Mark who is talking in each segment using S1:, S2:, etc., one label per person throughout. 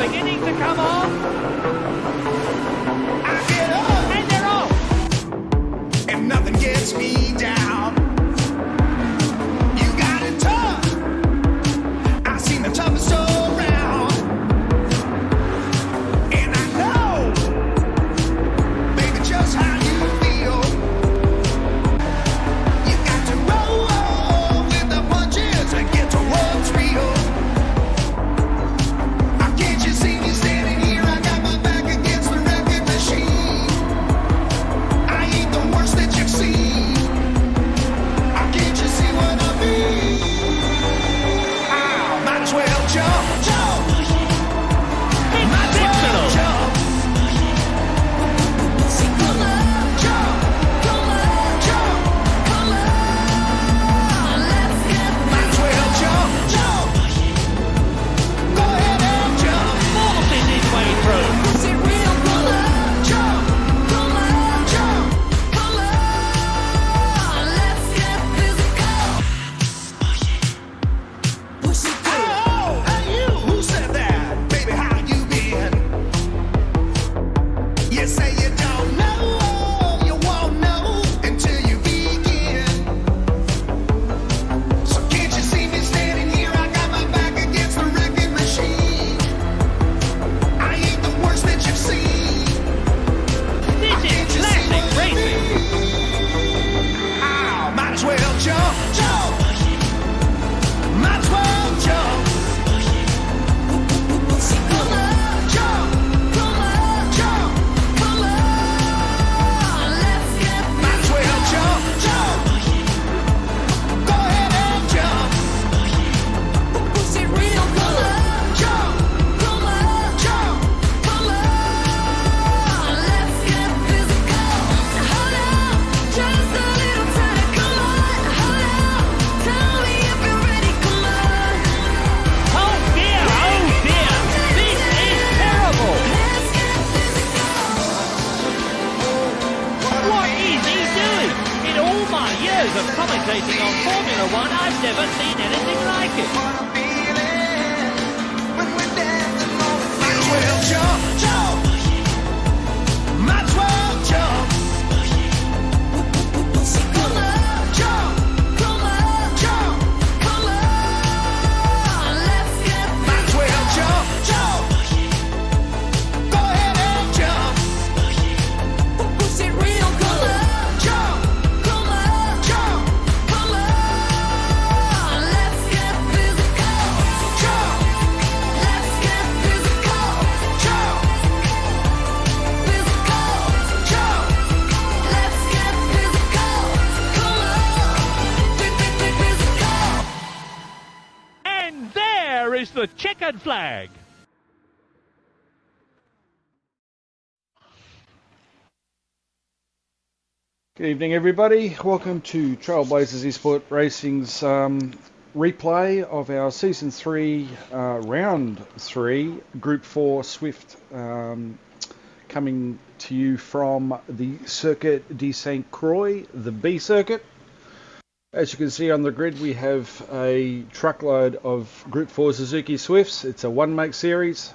S1: beginning to come on.
S2: I get up
S1: And they're off.
S2: and nothing gets me down. You got it tough. I've seen the toughest around. And I know, baby, just how you feel. You got to roll with the punches and get to what's real. Can't you see me standing here? I got my back against the wrecking machine. I ain't the worst that you've seen. Can't you see what I mean? I might as well jump, jump. Might as well jump. Come on, jump, come on, jump, come on. Let's get might as well jump, jump. Go ahead and jump.
S1: Forcing his way through.
S2: Is it real? Come on, jump, come on, jump, come on. Let's get physical. Push it through. Oh, hey you, who said that? Baby, how you been? You say you don't know, you won't know until you begin. So can't you see me standing here? I got my back against the wrecking machine. I ain't the worst that you've seen.
S1: This is classic racing.
S2: Ow, might as well jump, jump. Might as well jump. Come on, jump, come on, jump, come on. Let's get might as well jump, jump. Go ahead and jump. Is it real? Come on, jump, come on, jump, come on. Let's get physical. Hold on, just a little time. Come on, hold on. Tell me if you're ready. Come on.
S1: Oh dear, oh dear. This is terrible.
S2: Let's get physical.
S1: What is he doing? In all my years of commentating on Formula One, I've never seen anything like it.
S2: Might as well jump, jump. Might as well jump. Come on, jump, come on, jump, come on. Let's get might as well jump, jump. Go ahead and jump. Is it real? Come on, jump, come on, jump, come on. Let's get physical. Jump. Let's get physical. Jump. Physical. Jump. Let's get physical. Come on. Physical.
S1: And there is the checkered flag.
S3: Good evening, everybody. Welcome to Trailblazers Esport Racing's replay of our Season 3, Round 3, Group 4 Swift, coming to you from the Circuit de St. Croix, the B Circuit. As you can see on the grid, we have a truckload of Group 4 Suzuki Swifts. It's a one-make series.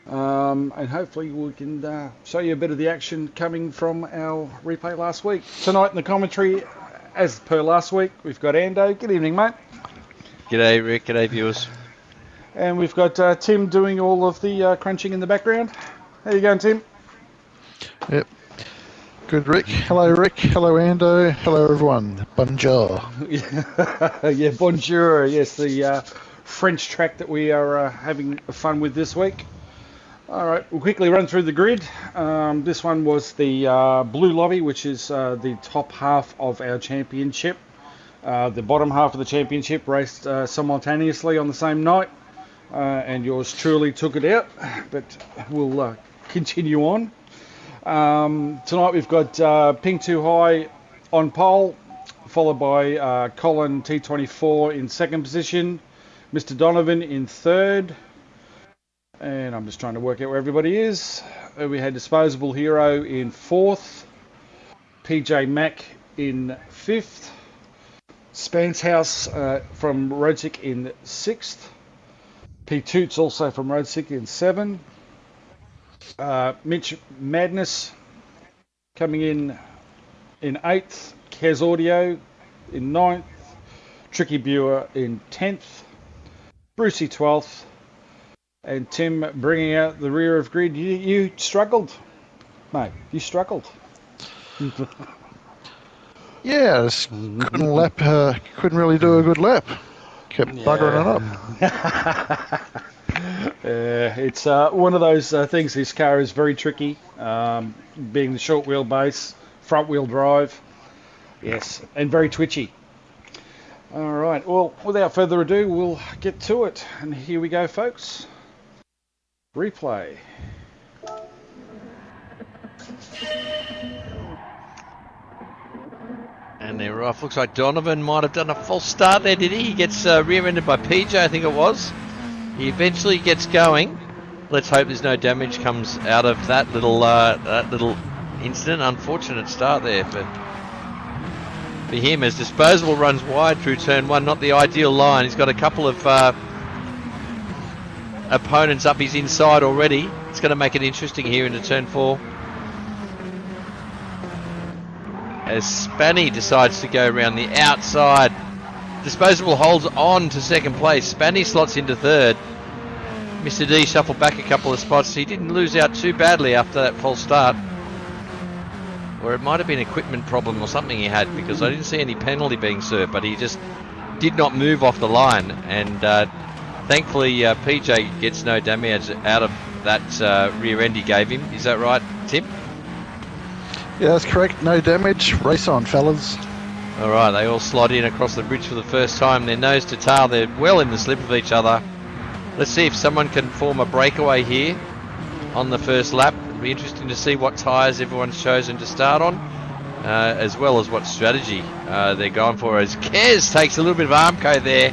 S3: And hopefully we can show you a bit of the action coming from our replay last week. Tonight in the commentary, as per last week, we've got Ando. Good evening, mate.
S4: G'day Rick, g'day viewers.
S3: And we've got Tim doing all of the crunching in the background. How you going, Tim?
S5: Yep. Good, Rick. Hello, Rick. Hello, Ando. Hello, everyone. Bonjour.
S3: Yeah, bonjour. Yes, the French track that we are having fun with this week. All right, we'll quickly run through the grid. This one was the blue lobby, which is the top half of our championship. The bottom half of the championship raced simultaneously on the same night, and yours truly took it out, but we'll continue on. Tonight we've got Ping Too High on pole, followed by Colin T24 in second position, Mr. Donovan in third, and I'm just trying to work out where everybody is. We had Disposable Hero in fourth, PJ Mack in fifth, Spence House from Rodzic in sixth, P. Toots also from Road City in 7. Mitch Madness coming in 8th. Kez Audio in 9th. Tricky Buer in 10th. Brucey 12th. And Tim bringing out the rear of grid. You struggled, mate. You struggled.
S5: Yeah, I just couldn't really do a good lap. Kept buggering it up.
S3: It's one of those things. This car is very tricky, being the short wheelbase, front wheel drive. Yes, and very twitchy. All right, well, without further ado, we'll get to it. And here we go, folks. Replay.
S4: And they're off. Looks like Donovan might have done a false start there, did he? He gets rear-ended by PJ, I think it was. He eventually gets going. Let's hope there's no damage comes out of that little incident. Unfortunate start there for him, as Disposable runs wide through turn 1. Not the ideal line. He's got a couple of opponents up his inside already. It's going to make it interesting here into turn 4. As Spanny decides to go around the outside. Disposable holds on to second place. Spanny slots into third. Mr. D shuffled back a couple of spots. He didn't lose out too badly after that false start. Or it might have been an equipment problem or something he had, because I didn't see any penalty being served, but he just did not move off the line. And thankfully PJ gets no damage out of that rear end he gave him. Is that right, Tim?
S5: Yeah, that's correct. No damage. Race on, fellas.
S4: All right, they all slide in across the bridge for the first time. They're nose to tail. They're well in the slip of each other. Let's see if someone can form a breakaway here on the first lap. It'll be interesting to see what tyres everyone's chosen to start on, as well as what strategy they're going for. As Kez takes a little bit of Armco there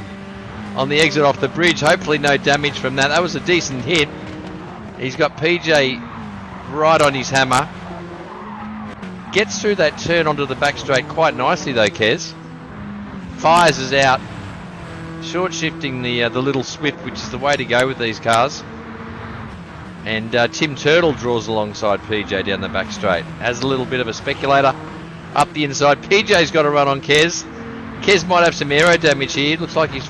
S4: on the exit off the bridge. Hopefully no damage from that. That was a decent hit. He's got PJ right on his hammer. Gets through that turn onto the back straight quite nicely though, Kez. Fires is out. Short shifting the little Swift, which is the way to go with these cars. And Tim Turtle draws alongside PJ down the back straight. Has a little bit of a speculator up the inside. PJ's got a run on Kez. Kez might have some aero damage here. Looks like his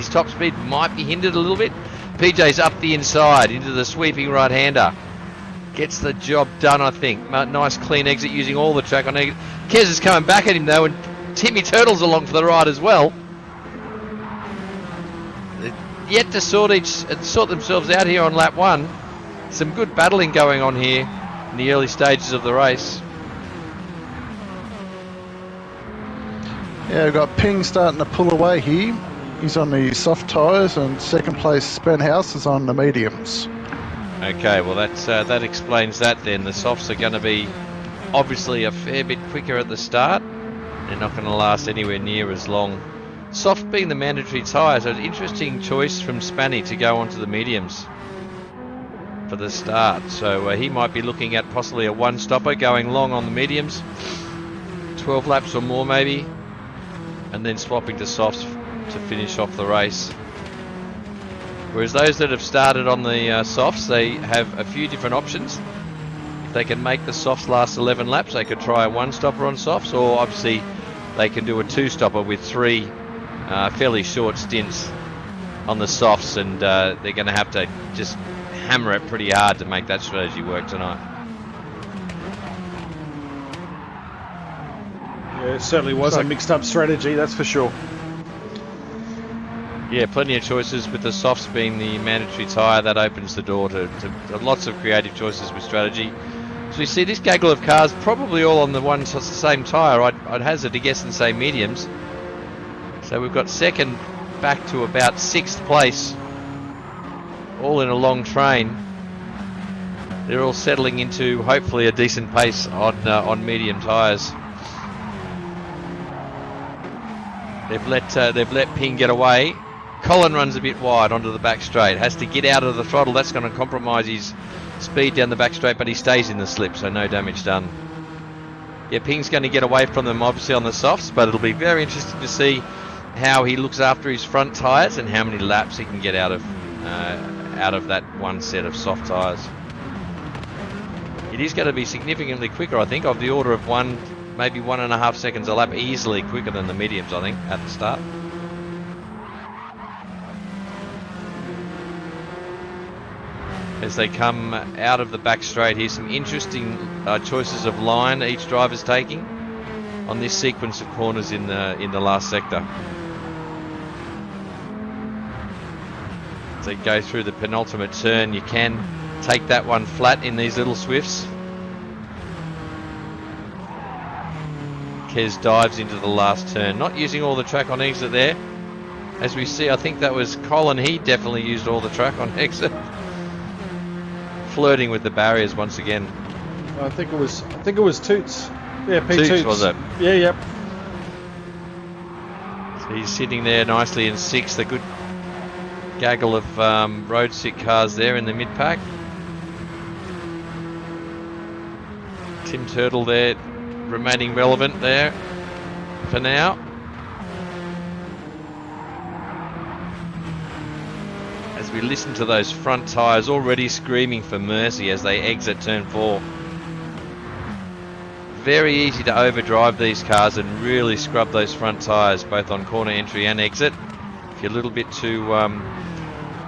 S4: top speed might be hindered a little bit. PJ's up the inside into the sweeping right-hander. Gets the job done, I think. Nice clean exit using all the track on exit. Kez is coming back at him though, and Timmy Turtle's along for the ride as well. They're yet to sort themselves out here on lap 1. Some good battling going on here in the early stages of the race.
S5: Yeah, we've got Ping starting to pull away here. He's on the soft tyres, and second place Spenhouse is on the mediums.
S4: Okay, well that explains that then. The softs are going to be obviously a fair bit quicker at the start. They're not going to last anywhere near as long. Soft being the mandatory tyre, so an interesting choice from Spanny to go onto the mediums for the start. So he might be looking at possibly a one-stopper going long on the mediums, 12 laps or more maybe, and then swapping to softs to finish off the race. Whereas those that have started on the softs, they have a few different options. If they can make the softs last 11 laps, they could try a one-stopper on softs, or obviously they can do a two-stopper with 3 fairly short stints on the softs, and they're going to have to just hammer it pretty hard to make that strategy work tonight.
S3: Yeah, it certainly was a mixed-up strategy, that's for sure.
S4: Yeah, plenty of choices with the softs being the mandatory tyre. That opens the door to lots of creative choices with strategy. So we see this gaggle of cars probably all on the same tyre. I'd hazard to guess and say mediums. So we've got second back to about 6th place, all in a long train. They're all settling into hopefully a decent pace on medium tyres. They've let Ping get away. Colin runs a bit wide onto the back straight. Has to get out of the throttle. That's going to compromise his speed down the back straight, but he stays in the slip, so no damage done. Yeah, Ping's going to get away from them obviously on the softs, but it'll be very interesting to see how he looks after his front tyres and how many laps he can get out of that one set of soft tyres. It is going to be significantly quicker, I think, of the order of maybe 1.5 seconds a lap, easily quicker than the mediums, I think, at the start. As they come out of the back straight, here's some interesting choices of line each driver's taking on this sequence of corners in the last sector. As they go through the penultimate turn, you can take that one flat in these little Swifts. Kez dives into the last turn, not using all the track on exit there. As we see, I think that was Colin. He definitely used all the track on exit. Flirting with the barriers once again.
S3: I think it was Toots. Yeah, Pete
S4: Toots,
S3: Toots.
S4: was it?
S3: Yeah, yep.
S4: So he's sitting there nicely in 6th. A good gaggle of road sick cars there in the mid pack. Tim Turtle there remaining relevant there for now. As we listen to those front tyres already screaming for mercy as they exit turn 4. Very easy to overdrive these cars and really scrub those front tyres both on corner entry and exit. If you're a little bit too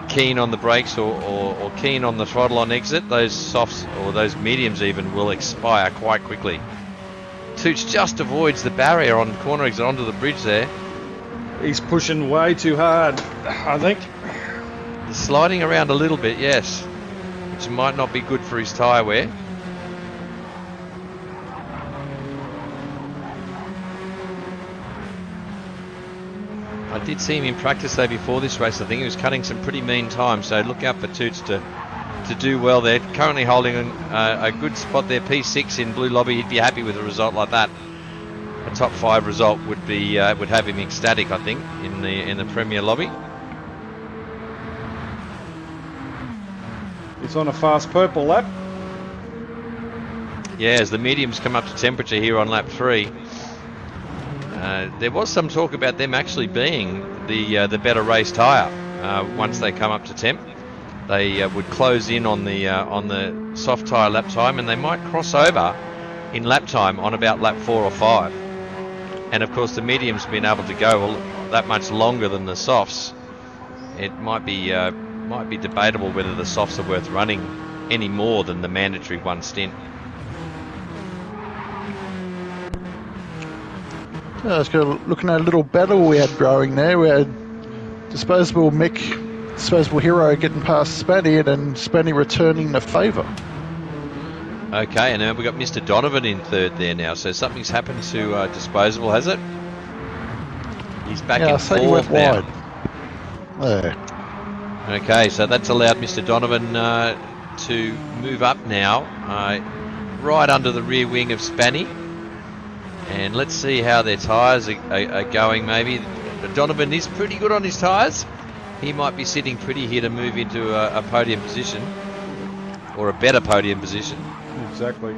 S4: keen on the brakes or keen on the throttle on exit, those softs or those mediums even will expire quite quickly. Toots just avoids the barrier on corner exit onto the bridge there.
S3: He's pushing way too hard, I think.
S4: Sliding around a little bit, yes, which might not be good for his tyre wear. I did see him in practice though before this race. I think he was cutting some pretty mean time, so look out for Toots to do well there. Currently holding a good spot there, P6 in Blue Lobby. He'd be happy with a result like that. A top 5 result would have him ecstatic, I think, in the Premier Lobby.
S3: He's on a fast purple lap.
S4: Yeah, as the mediums come up to temperature here on lap 3. There was some talk about them actually being the better race tyre once they come up to temp. They would close in on the soft tyre lap time, and they might cross over in lap time on about lap 4 or 5. And of course, the mediums being able to go that much longer than the softs, it might be debatable whether the softs are worth running any more than the mandatory one stint.
S5: I was looking at a little battle we had growing there. We had Disposable Hero getting past Spanny, and then Spanny returning the favour.
S4: Okay, and then we've got Mr. Donovan in 3rd there now, so something's happened to Disposable, has it? He's back in 4th now.
S5: There.
S4: Okay, so that's allowed Mr. Donovan to move up now, right under the rear wing of Spanny. And let's see how their tyres are going maybe. Donovan is pretty good on his tyres. He might be sitting pretty here to move into a podium position, or a better podium position.
S3: Exactly.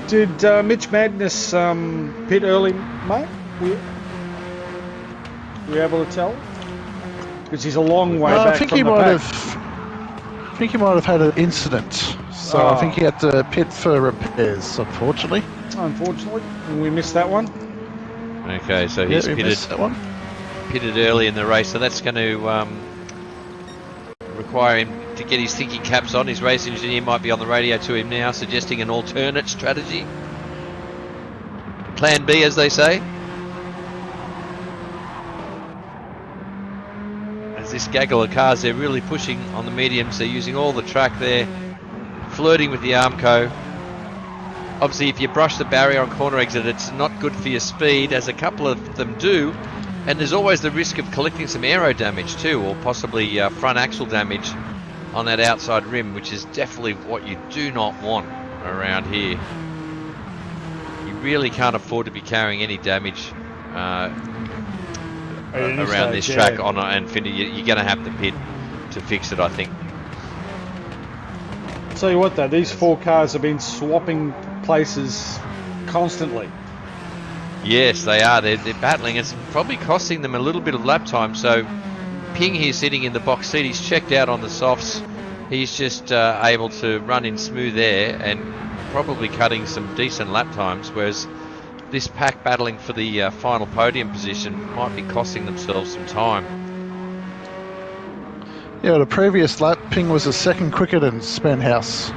S3: Did Mitch Madness pit early, mate? Were you able to tell? Because he's a long way back from the pack.
S5: I think he might have had an incident, so I think he had to pit for repairs, unfortunately.
S3: Unfortunately, we missed that one.
S4: Okay, so he's pitted early in the race, so that's going to require him to get his thinking caps on. His race engineer might be on the radio to him now, suggesting an alternate strategy. Plan B, as they say. As this gaggle of cars, they're really pushing on the mediums. They're using all the track there, flirting with the Armco. Obviously, if you brush the barrier on corner exit, it's not good for your speed, as a couple of them do. And there's always the risk of collecting some aero damage too, or possibly front axle damage on that outside rim, which is definitely what you do not want around here. You really can't afford to be carrying any damage around this track on and you're going to have to pit to fix it, I think.
S3: Tell you what though, these 4 cars have been swapping places constantly.
S4: Yes, they are. They're battling. It's probably costing them a little bit of lap time. So Ping here sitting in the box seat. He's checked out on the softs. He's just able to run in smooth air and probably cutting some decent lap times, whereas this pack battling for the final podium position might be costing themselves some time.
S5: Yeah, the previous lap, Ping was a second quicker than Spenhouse.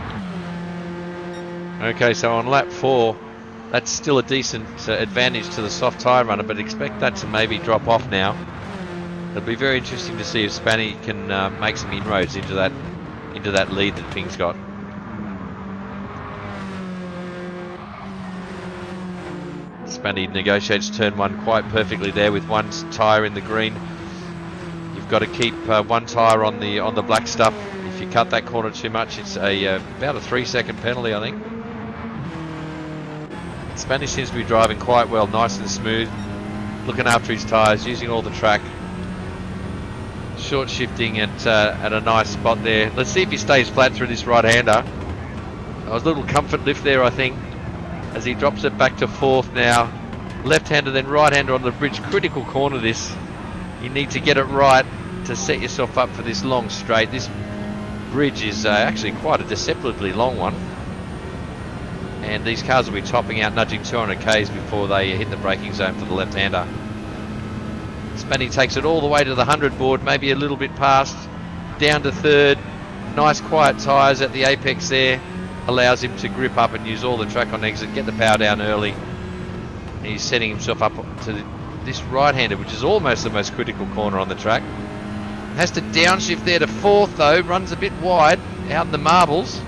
S4: Okay, so on lap 4, that's still a decent advantage to the soft tyre runner, but expect that to maybe drop off now. It'll be very interesting to see if Spanny can make some inroads into that lead that Ping's got. Spanny negotiates turn 1 quite perfectly there with one tyre in the green. You've got to keep one tyre on the black stuff. If you cut that corner too much, it's about a 3-second penalty, I think. Spanny seems to be driving quite well, nice and smooth, looking after his tyres, using all the track. Short shifting at a nice spot there. Let's see if he stays flat through this right-hander. A little comfort lift there, I think, as he drops it back to 4th now. Left-hander, then right-hander on the bridge. Critical corner this. You need to get it right to set yourself up for this long straight. This bridge is actually quite a deceptively long one. And these cars will be topping out, nudging 200 k's before they hit the braking zone for the left-hander. Spanny takes it all the way to the 100 board, maybe a little bit past, down to 3rd. Nice quiet tyres at the apex there. Allows him to grip up and use all the track on exit, get the power down early. And he's setting himself up to this right-hander, which is almost the most critical corner on the track. Has to downshift there to 4th though, runs a bit wide out in the marbles.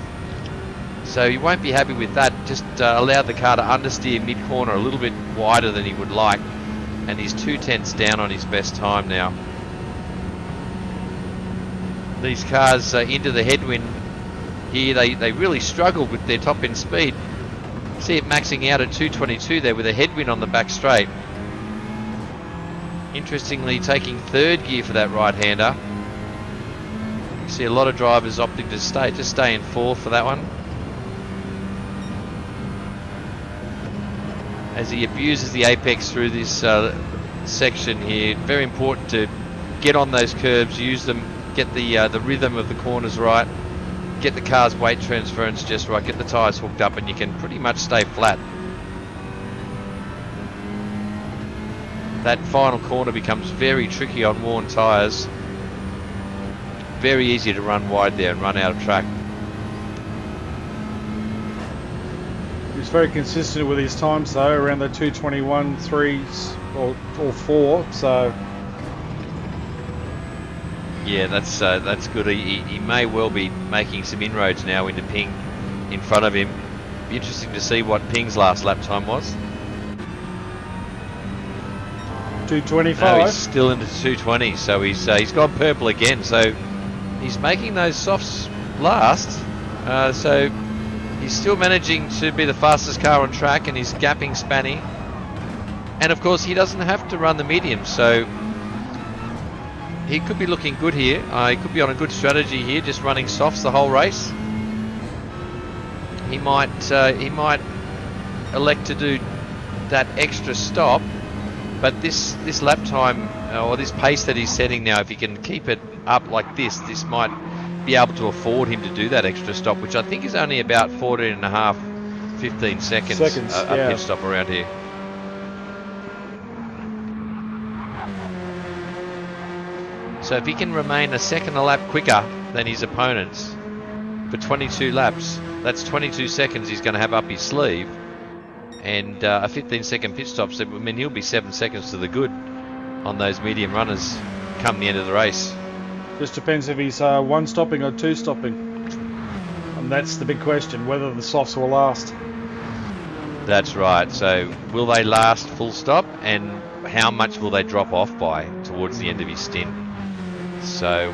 S4: So he won't be happy with that. Just allowed the car to understeer mid-corner a little bit wider than he would like. And he's 2/10 down on his best time now. These cars into the headwind here, they really struggled with their top end speed. See it maxing out at 222 there with a headwind on the back straight. Interestingly, taking 3rd gear for that right-hander. You see a lot of drivers opting to stay in 4th for that one. As he abuses the apex through this section here, very important to get on those curbs, use them, get the rhythm of the corners right, get the car's weight transference just right, get the tyres hooked up, and you can pretty much stay flat. That final corner becomes very tricky on worn tyres. Very easy to run wide there and run out of track.
S3: He's very consistent with his times though, around the 2:21, 3s or 4. So
S4: yeah, that's good. He may well be making some inroads now into Ping in front of him. Be interesting to see what Ping's last lap time was.
S3: 2:25.
S4: No, he's still into 220, so he's gone purple again. So he's making those softs last. So he's still managing to be the fastest car on track, and he's gapping Spanny. And of course, he doesn't have to run the medium, so he could be looking good here. He could be on a good strategy here, just running softs the whole race. He might elect to do that extra stop, but this lap time or this pace that he's setting now, if he can keep it up like this might be able to afford him to do that extra stop, which I think is only about 14 and a half, 15 seconds a pit stop around here. So if he can remain a second a lap quicker than his opponents for 22 laps, that's 22 seconds he's going to have up his sleeve, and a 15-second pit stop, so I mean he'll be 7 seconds to the good on those medium runners come the end of the race.
S3: Just depends if he's 1 stopping or 2 stopping, and that's the big question, whether the softs will last.
S4: That's right. So will they last full stop, and how much will they drop off by towards the end of his stint? So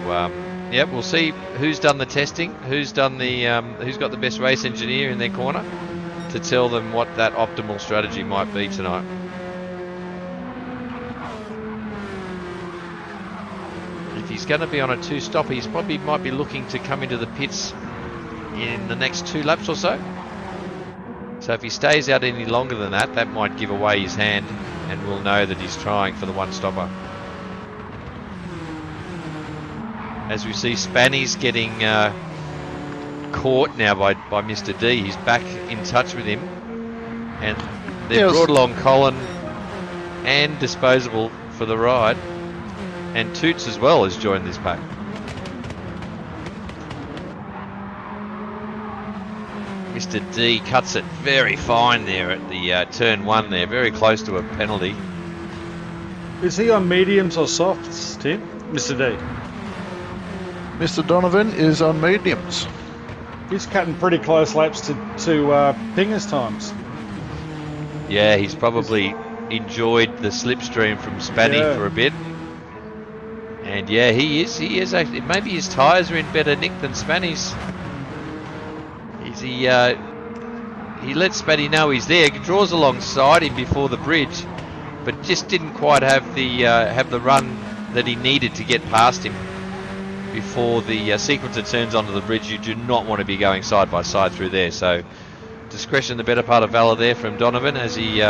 S4: yeah, we'll see who's done the testing, who's got the best race engineer in their corner to tell them what that optimal strategy might be tonight. If he's going to be on a 2-stop, he's probably might be looking to come into the pits in the next 2 laps or so. So if he stays out any longer than that, that might give away his hand, and we'll know that he's trying for the one stopper. As we see, Spanny's getting caught now by Mr. D. He's back in touch with him, and they've brought along Colin and Disposable for the ride, and Toots as well has joined this pack. Mr. D cuts it very fine there at the turn 1 there, very close to a penalty.
S3: Is he on mediums or softs, Tim? Mr. D?
S5: Mr. Donovan is on mediums.
S3: He's cutting pretty close laps to Pinger's times.
S4: Yeah, he's probably enjoyed the slipstream from Spanny for a bit. And yeah, he is actually, maybe his tyres are in better nick than Spanny's. He lets Spanny know he's there, draws alongside him before the bridge, but just didn't quite have the run that he needed to get past him before the sequencer turns onto the bridge. You do not want to be going side by side through there, so discretion the better part of valour there from Donovan as he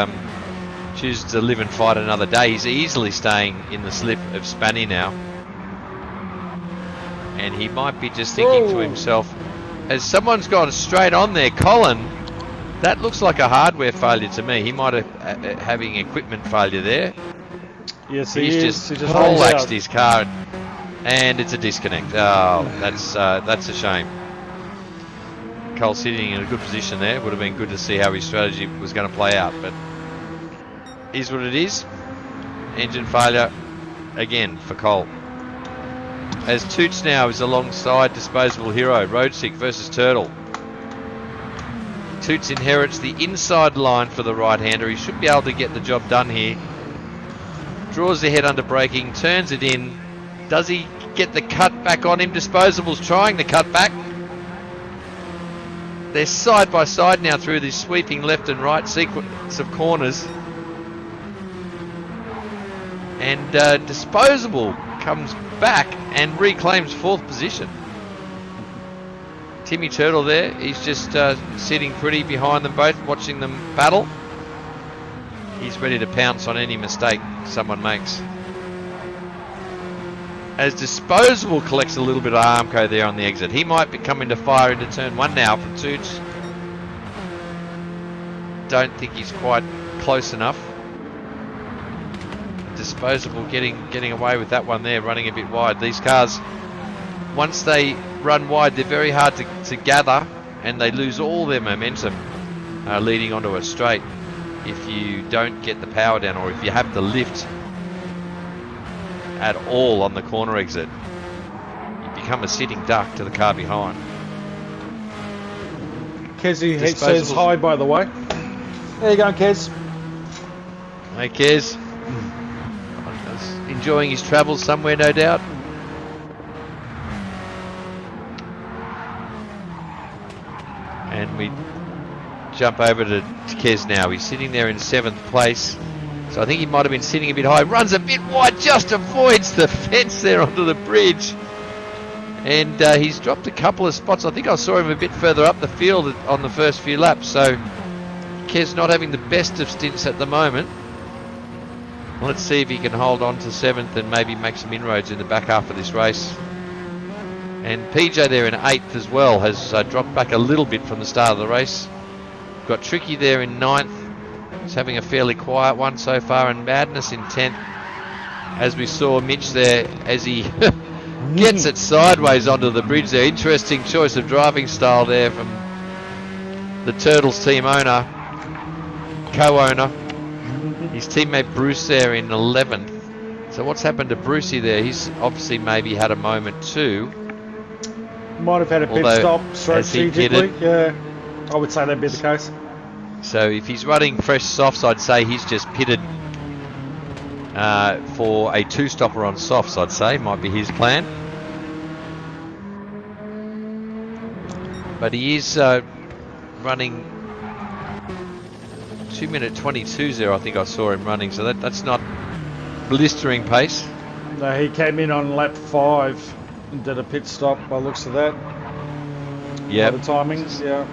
S4: chooses to live and fight another day. He's easily staying in the slip of Spanny now, and he might be just thinking to himself, as someone's gone straight on there, Colin, that looks like a hardware failure to me. He might have having equipment failure there.
S3: Yes,
S4: He's just poleaxed his car, and it's a disconnect. Oh, that's a shame. Cole sitting in a good position there. Would have been good to see how his strategy was going to play out, but is what it is. Engine failure again for Cole. As Toots now is alongside Disposable Hero, Road Sick versus Turtle. Toots inherits the inside line for the right-hander. He should be able to get the job done here. Draws the head under braking, turns it in. Does he get the cut back on him? Disposable's trying the cut back. They're side by side now through this sweeping left and right sequence of corners. And Disposable comes back and reclaims 4th position. Timmy Turtle there, he's just sitting pretty behind them both, watching them battle. He's ready to pounce on any mistake someone makes. As Disposable collects a little bit of Armco there on the exit. He might be coming to fire into turn 1 now from Toots. Don't think he's quite close enough. Disposable getting away with that one there, running a bit wide. These cars, once they run wide, they're very hard to gather, and they lose all their momentum leading onto a straight if you don't get the power down, or if you have to lift at all on the corner exit. You become a sitting duck to the car behind.
S3: Kezi says hi, by the way. There you go, Kez.
S4: Hey, Kez. Enjoying his travels somewhere, no doubt. And we jump over to Kez now. He's sitting there in 7th place. So I think he might have been sitting a bit high. Runs a bit wide, just avoids the fence there onto the bridge. And he's dropped a couple of spots. I think I saw him a bit further up the field on the first few laps. So Kez not having the best of stints at the moment. Let's see if he can hold on to 7th and maybe make some inroads in the back half of this race. And PJ there in 8th as well has dropped back a little bit from the start of the race. Got Tricky there in 9th. He's having a fairly quiet one so far, and Madness in 10th. As we saw Mitch there as he gets it sideways onto the bridge there. Interesting choice of driving style there from the Turtles team owner, co-owner. His teammate Bruce there in 11th. So what's happened to Brucey there? He's obviously maybe had a moment too.
S3: Might have had a pit stop strategically. Yeah, I would say that'd be the case.
S4: So if he's running fresh softs, I'd say he's just pitted for a 2-stopper on softs, I'd say. Might be his plan. But he is running 2-minute 22 there, I think I saw him running. So that's not blistering pace.
S3: No, he came in on lap 5 and did a pit stop by the looks of that.
S4: Yeah.
S3: The timings, yeah.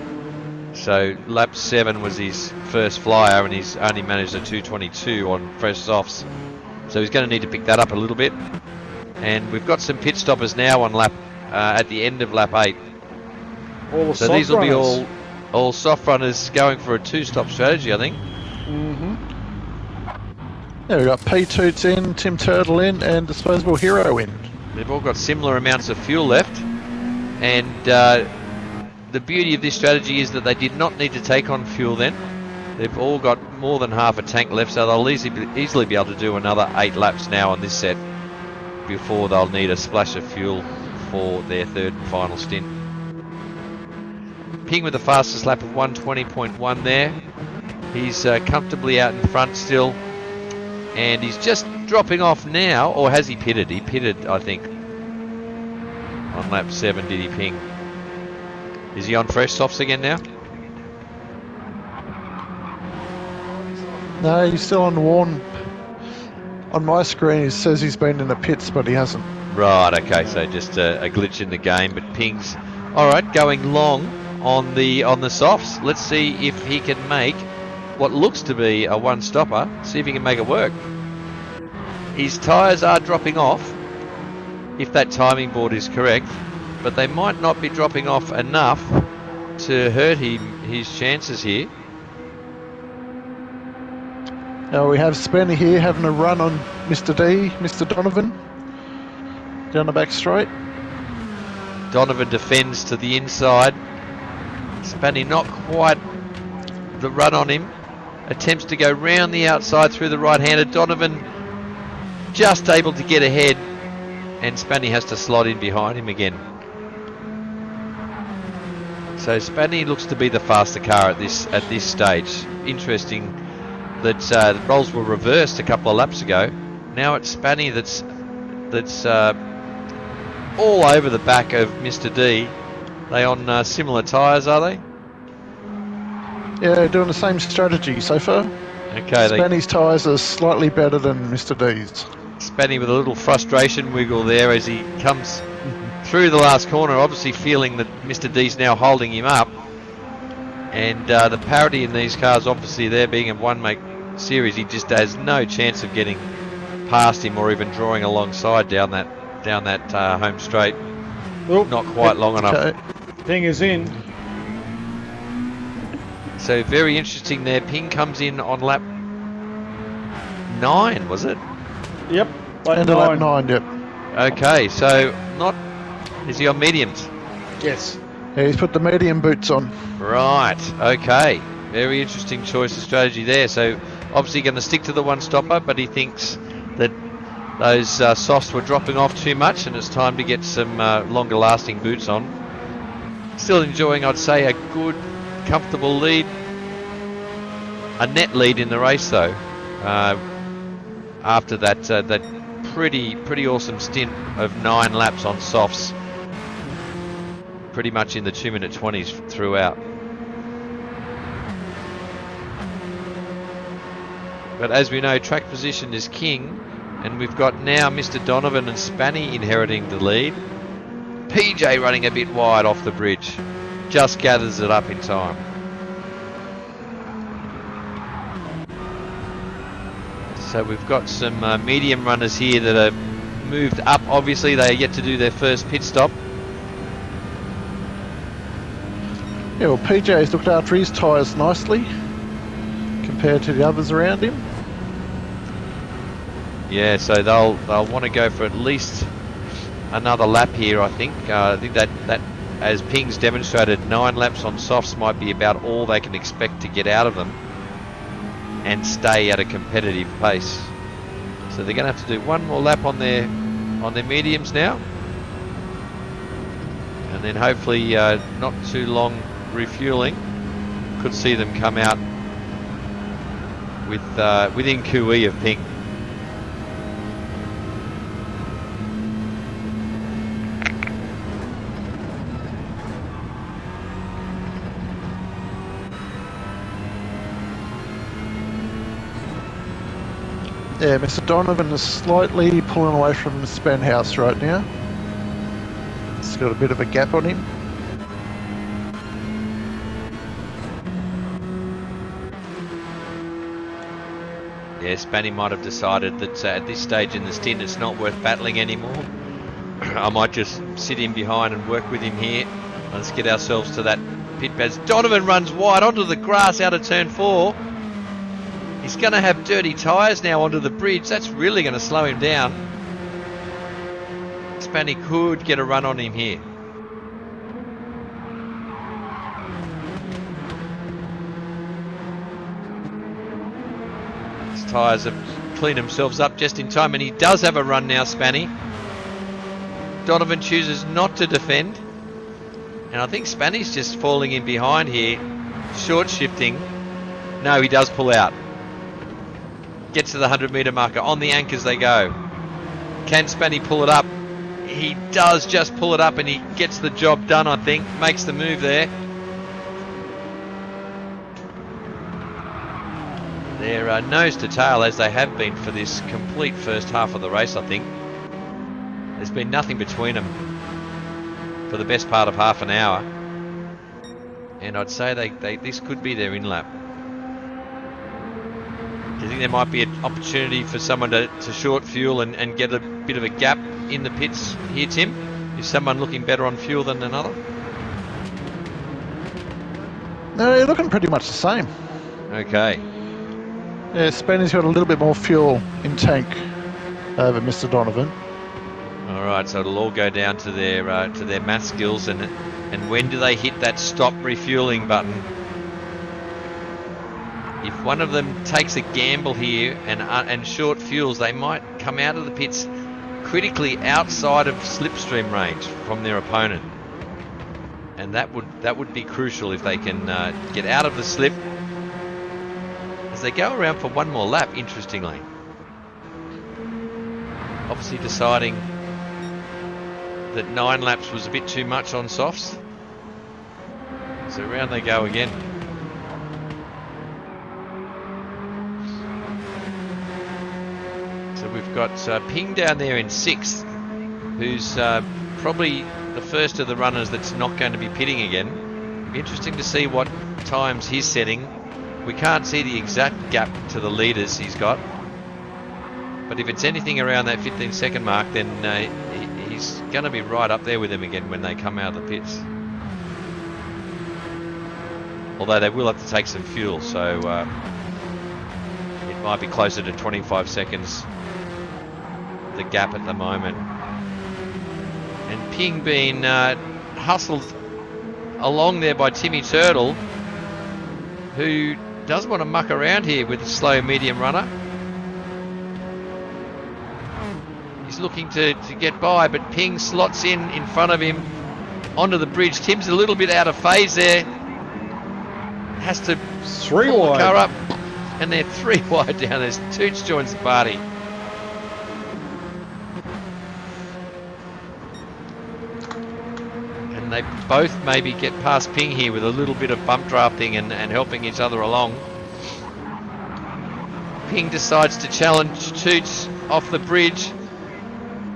S4: So lap 7 was his first flyer, and he's only managed a 2:22 on fresh softs. So he's going to need to pick that up a little bit. And we've got some pit stoppers now on lap at the end of lap 8.
S3: All the
S4: So
S3: soft
S4: these will
S3: runners.
S4: be all soft runners going for a 2-stop strategy, I think.
S5: Yeah, we've got P-Toots in, Tim Turtle in, and Disposable Hero in.
S4: They've all got similar amounts of fuel left, and the beauty of this strategy is that they did not need to take on fuel then. They've all got more than half a tank left, so they'll easily be able to do another 8 laps now on this set before they'll need a splash of fuel for their third and final stint. Ping with the fastest lap of 1:20.1 there. He's comfortably out in front still, and he's just dropping off now, or has he pitted? He pitted, I think, on lap 7, did he, Ping? Is he on fresh softs again now?
S5: No, he's still on warm. On my screen, it says he's been in the pits, but he hasn't.
S4: Right, okay, so just a glitch in the game, but Ping's alright, going long on the softs. Let's see if he can make what looks to be a one-stopper, see if he can make it work. His tyres are dropping off, if that timing board is correct, but they might not be dropping off enough to hurt his chances here.
S5: Now we have Spenny here having a run on Mr. D, Mr. Donovan, down the back straight.
S4: Donovan defends to the inside. Spanny not quite the run on him. Attempts to go round the outside through the right-hander. Donovan just able to get ahead, and Spanny has to slot in behind him again. So Spanny looks to be the faster car at this stage. Interesting that the roles were reversed a couple of laps ago. Now it's Spanny that's all over the back of Mr. D. They on similar tyres, are they?
S5: Yeah, doing the same strategy so far.
S4: Okay,
S5: Spanny's tyres are slightly better than Mr. D's.
S4: Spanny with a little frustration wiggle there as he comes through the last corner, obviously feeling that Mr. D's now holding him up. And the parity in these cars, obviously there being a one-make series, he just has no chance of getting past him or even drawing alongside down that home straight.
S3: Oop,
S4: Not quite long enough.
S5: Okay.
S3: Ping is in.
S4: So very interesting there. Ping comes in on lap 9, was it?
S3: Yep. Lap
S5: And a lap 9, yep.
S4: Okay, so is he on mediums?
S3: Yes.
S5: Yeah, he's put the medium boots on.
S4: Right, okay. Very interesting choice of strategy there. So obviously going to stick to the one stopper, but he thinks that those softs were dropping off too much and it's time to get some longer lasting boots on. Still enjoying, I'd say, a good, comfortable lead. A net lead in the race though. After that pretty awesome stint of 9 laps on softs. Pretty much in the 2-minute 20s throughout. But as we know, track position is king, and we've got now Mr. Donovan and Spanny inheriting the lead. PJ running a bit wide off the bridge, just gathers it up in time. So we've got some medium runners here that are moved up. Obviously, they are yet to do their first pit stop.
S5: Yeah, well, PJ's looked after his tyres nicely compared to the others around him.
S4: Yeah, so they'll want to go for at least another lap here, I think. I think that as Ping's demonstrated, 9 laps on softs might be about all they can expect to get out of them and stay at a competitive pace. So they're going to have to do one more lap on their mediums now, and then hopefully not too long refueling. Could see them come out with within QE of Ping.
S5: Yeah, Mr. Donovan is slightly pulling away from the Spenhouse right now. It's got a bit of a gap on him.
S4: Yeah, Spanny might have decided that at this stage in the stint it's not worth battling anymore. I might just sit in behind and work with him here. Let's get ourselves to that pit pads. Donovan runs wide onto the grass out of turn 4. He's going to have dirty tyres now onto the bridge. That's really going to slow him down. Spanny could get a run on him here. His tyres have cleaned themselves up just in time, and he does have a run now, Spanny. Donovan chooses not to defend. And I think Spanny's just falling in behind here, short shifting. No, he does pull out. Gets to the 100-metre marker. On the anchors they go. Can Spanny pull it up? He does just pull it up, and he gets the job done, I think. Makes the move there. They're nose to tail, as they have been for this complete first half of the race, I think. There's been nothing between them for the best part of half an hour, and I'd say this could be their in-lap. Do you think there might be an opportunity for someone to short fuel and get a bit of a gap in the pits here, Tim? Is someone looking better on fuel than another?
S5: No, they're looking pretty much the same.
S4: Okay.
S5: Yeah, Spanny's got a little bit more fuel in tank over Mr. Donovan.
S4: All right, so it'll all go down to their math skills, and when do they hit that stop refueling button? If one of them takes a gamble here and short fuels, they might come out of the pits critically outside of slipstream range from their opponent, and that would be crucial if they can get out of the slip as they go around for one more lap. Interestingly, obviously deciding that 9 laps was a bit too much on softs. So around they go again. So we've got Ping down there in 6th, who's probably the first of the runners that's not going to be pitting again. It'll be interesting to see what times he's setting. We can't see the exact gap to the leaders he's got, but if it's anything around that 15-second mark, then he's going to be right up there with them again when they come out of the pits. Although they will have to take some fuel, so it might be closer to 25 seconds, the gap at the moment. And Ping being hustled along there by Timmy Turtle, who does want to muck around here with a slow medium runner. He's looking to get by, but Ping slots in front of him onto the bridge. Tim's a little bit out of phase there. Has to pull the car up, and they're 3 wide down as Toots joins the party. And they both maybe get past Ping here with a little bit of bump drafting and helping each other along. Ping decides to challenge Toots off the bridge.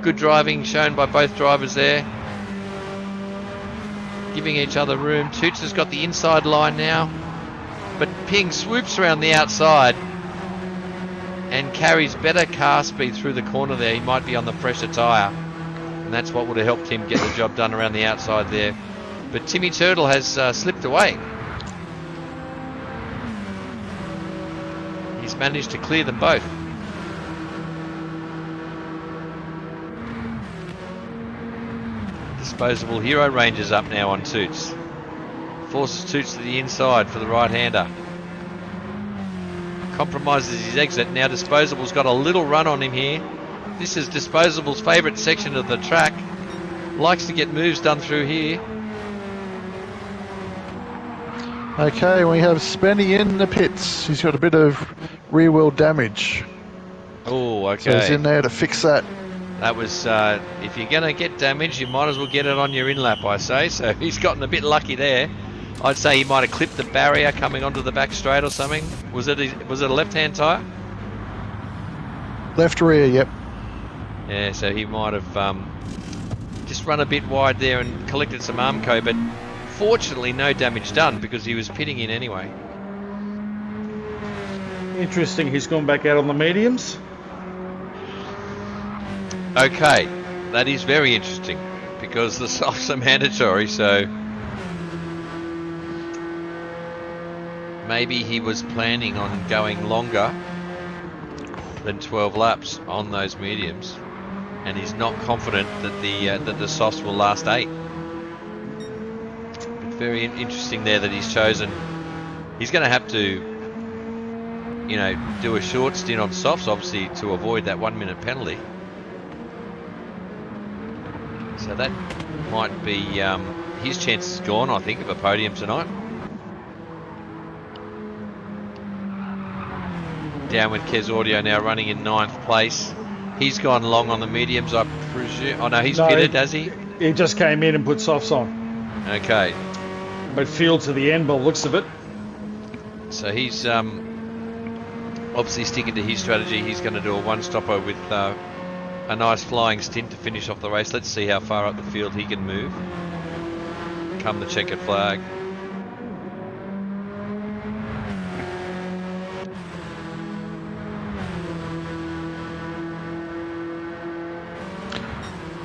S4: Good driving shown by both drivers there, giving each other room. Toots has got the inside line now, but Ping swoops around the outside and carries better car speed through the corner there. He might be on the fresher tyre, and that's what would have helped him get the job done around the outside there. But Timmy Turtle has slipped away. He's managed to clear them both. Disposable Hero Rangers up now on Toots. Forces Toots to the inside for the right-hander. Compromises his exit. Now Disposable's got a little run on him here. This is Disposable's favourite section of the track. Likes to get moves done through here.
S5: Okay, we have Spenny in the pits. He's got a bit of rear wheel damage.
S4: Oh, okay.
S5: So he's in there to fix that.
S4: That was, if you're going to get damage, you might as well get it on your in-lap, I say. So he's gotten a bit lucky there. I'd say he might have clipped the barrier coming onto the back straight or something. Was it a left-hand tyre?
S5: Left rear, yep.
S4: Yeah, so he might have just run a bit wide there and collected some Armco, but fortunately no damage done because he was pitting in anyway.
S3: Interesting, he's gone back out on the mediums.
S4: Okay, that is very interesting because the softs are mandatory, so maybe he was planning on going longer than 12 laps on those mediums, and he's not confident that the softs will last 8. But very interesting there that he's chosen. He's going to have to, you know, do a short stint on softs, obviously, to avoid that 1 minute penalty. So that might be his chances gone, I think, of a podium tonight. Downward Kes Audio now running in 9th place. He's gone long on the mediums, I presume. Oh no, he's pitted, has he?
S3: He just came in and put softs on.
S4: Okay.
S3: But fuel to the end by the looks of it.
S4: So he's obviously sticking to his strategy. He's going to do a one-stopper with a nice flying stint to finish off the race. Let's see how far up the field he can move come the checkered flag.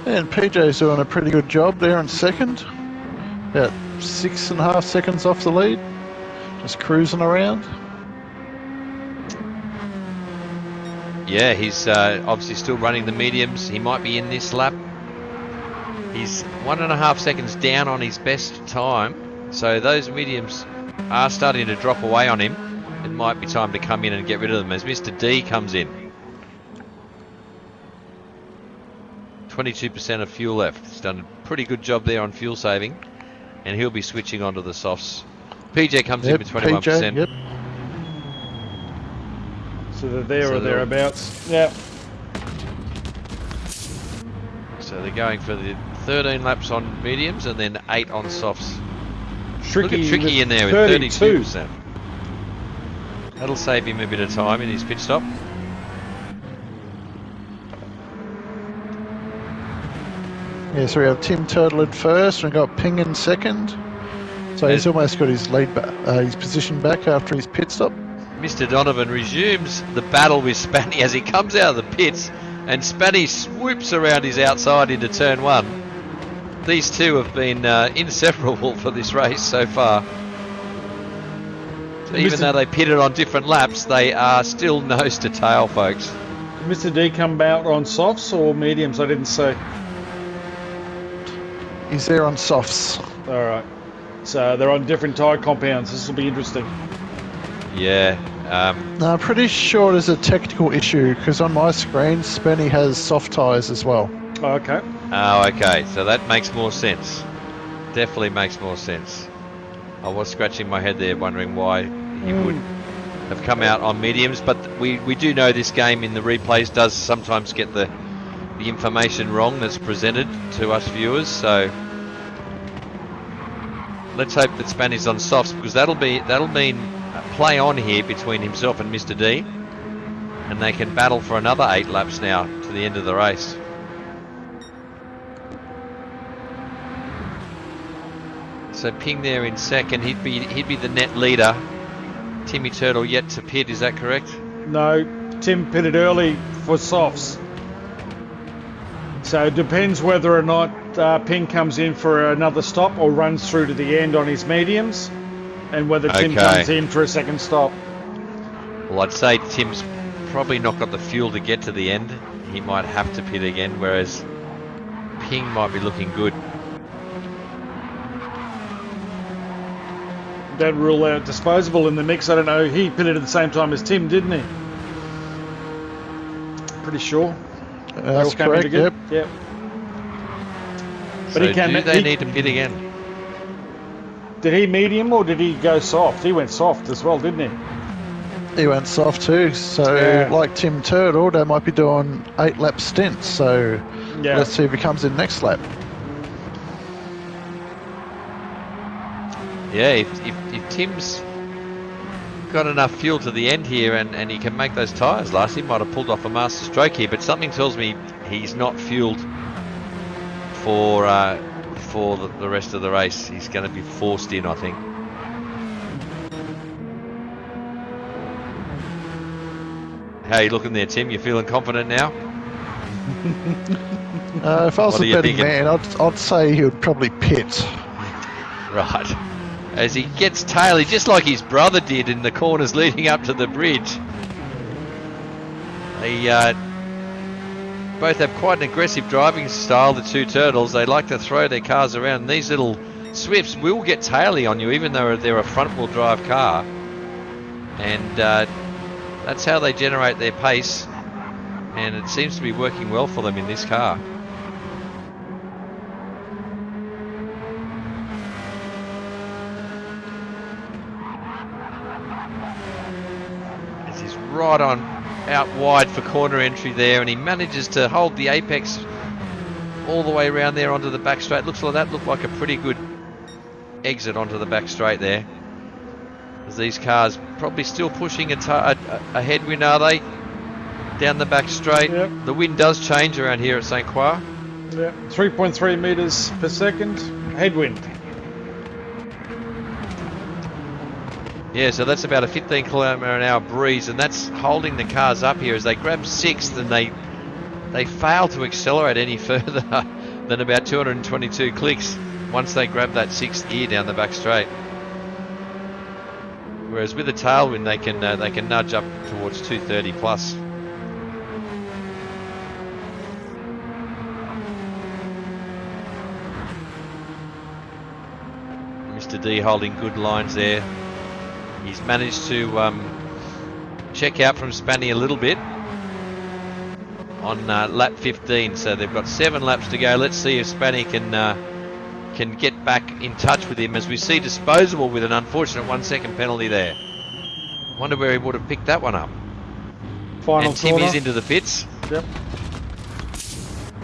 S5: And PJ's doing a pretty good job there in second. About 6.5 seconds off the lead. Just cruising around.
S4: Yeah, he's obviously still running the mediums. He might be in this lap. He's 1.5 seconds down on his best time. So those mediums are starting to drop away on him. It might be time to come in and get rid of them as Mr. D comes in. 22% of fuel left. He's done a pretty good job there on fuel saving, and he'll be switching onto the softs. PJ comes in with 21%.
S5: PJ, yep.
S3: So they're there or thereabouts. Yep.
S4: So they're going for the 13 laps on mediums and then 8 on softs. Look at
S3: Tricky
S4: Tricky in there with 32%. That'll save him a bit of time in his pit stop.
S5: Yeah, so we have Tim Turtle at first, and we've got Ping in second. So he's almost got his lead back, his position back after his pit stop.
S4: Mr. Donovan resumes the battle with Spanny as he comes out of the pits, and Spanny swoops around his outside into turn 1. These two have been inseparable for this race so far. So even though they pitted on different laps, they are still nose to tail, folks.
S3: Did Mr. D come out on softs or mediums? I didn't see.
S5: He's there on softs.
S3: All right. So they're on different tyre compounds. This will be interesting.
S4: Yeah.
S5: No, I'm pretty sure there's a technical issue because on my screen, Spenny has soft tyres as well.
S3: Okay.
S4: Oh, okay. So that makes more sense. Definitely makes more sense. I was scratching my head there wondering why he would have come out on mediums, but we do know this game in the replays does sometimes get the information wrong that's presented to us viewers, so let's hope that Spanny's on softs, because that'll mean a play on here between himself and Mr. D, and they can battle for another 8 laps now to the end of the race. So Ping there in second, he'd be the net leader. Timmy Turtle yet to pit, is that correct?
S3: No, Tim pitted early for softs. So it depends whether or not Ping comes in for another stop or runs through to the end on his mediums, and whether Tim comes in for a second stop.
S4: Well, I'd say Tim's probably not got the fuel to get to the end. He might have to pit again, whereas Ping might be looking good.
S3: Don't rule out disposable in the mix. I don't know. He pitted at the same time as Tim, didn't he? Pretty sure.
S5: That's correct, yep.
S3: Yep.
S4: But so do they need to pit again?
S3: Did he medium or did he go soft? He went soft as well, didn't he?
S5: He went soft too. So like Tim Turtle, they might be doing 8 lap stints. So let's see if he comes in next lap.
S4: Yeah, if Tim's got enough fuel to the end here and he can make those tyres last, he might have pulled off a master stroke here, but something tells me he's not fueled for the rest of the race. He's going to be forced in, I think. How you looking there, Tim? You feeling confident now?
S5: If I was
S4: What
S5: a
S4: are you
S5: betting
S4: thinking?
S5: man, I'd say he would probably pit.
S4: Right. As he gets taily, just like his brother did in the corners leading up to the bridge. They both have quite an aggressive driving style, the two turtles. They like to throw their cars around. These little Swifts will get taily on you, even though they're a front-wheel drive car. And that's how they generate their pace. And it seems to be working well for them in this car. This is right on out wide for corner entry there, and he manages to hold the apex all the way around there onto the back straight. Looks like that looked like a pretty good exit onto the back straight there. As these cars probably still pushing a headwind, are they? Down the back straight.
S3: Yep.
S4: The wind does change around here at St. Croix.
S3: Yeah, 3.3 meters per second headwind.
S4: Yeah, so that's about a 15 kilometre an hour breeze, and that's holding the cars up here as they grab sixth, and they fail to accelerate any further than about 222 clicks once they grab that sixth gear down the back straight. Whereas with a tailwind, they can nudge up towards 230 plus. Mr. D holding good lines there. He's managed to check out from Spanny a little bit on lap 15, so they've got 7 laps to go. Let's see if Spanny can get back in touch with him, as we see Disposable with an unfortunate 1 second penalty there. Wonder where he would have picked that one up.
S3: Final
S4: And Tim
S3: corner.
S4: is into the pits.
S3: Yep.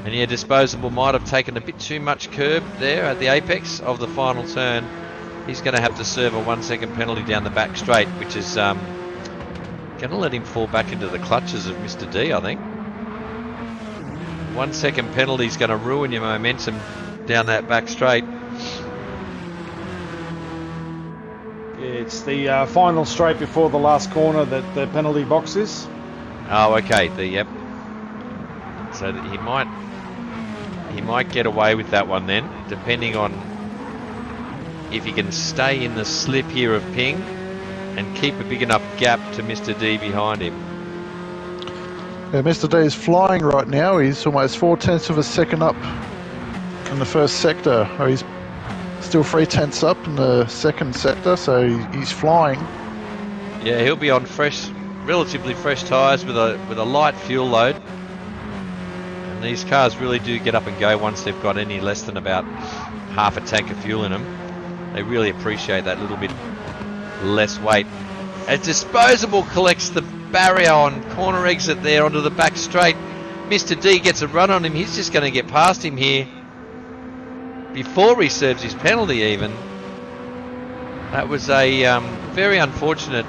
S4: And yeah, Disposable might have taken a bit too much curb there at the apex of the final turn. He's going to have to serve a 1 second penalty down the back straight, which is going to let him fall back into the clutches of Mr. D, I think. 1 second penalty is going to ruin your momentum down that back straight.
S3: It's the final straight before the last corner that the penalty box is.
S4: Oh, okay. Yep. So that he might get away with that one then, depending on if he can stay in the slip here of Ping and keep a big enough gap to Mr. D behind him.
S5: Yeah, Mr. D is flying right now. He's almost 4/10 of a second up in the first sector. Oh, he's still 3/10 up in the second sector, so he's flying.
S4: Yeah, he'll be on relatively fresh tyres with a light fuel load. And these cars really do get up and go once they've got any less than about half a tank of fuel in them. They really appreciate that little bit less weight. As Disposable collects the barrier on corner exit there onto the back straight, Mr. D gets a run on him. He's just going to get past him here before he serves his penalty even. That was a very unfortunate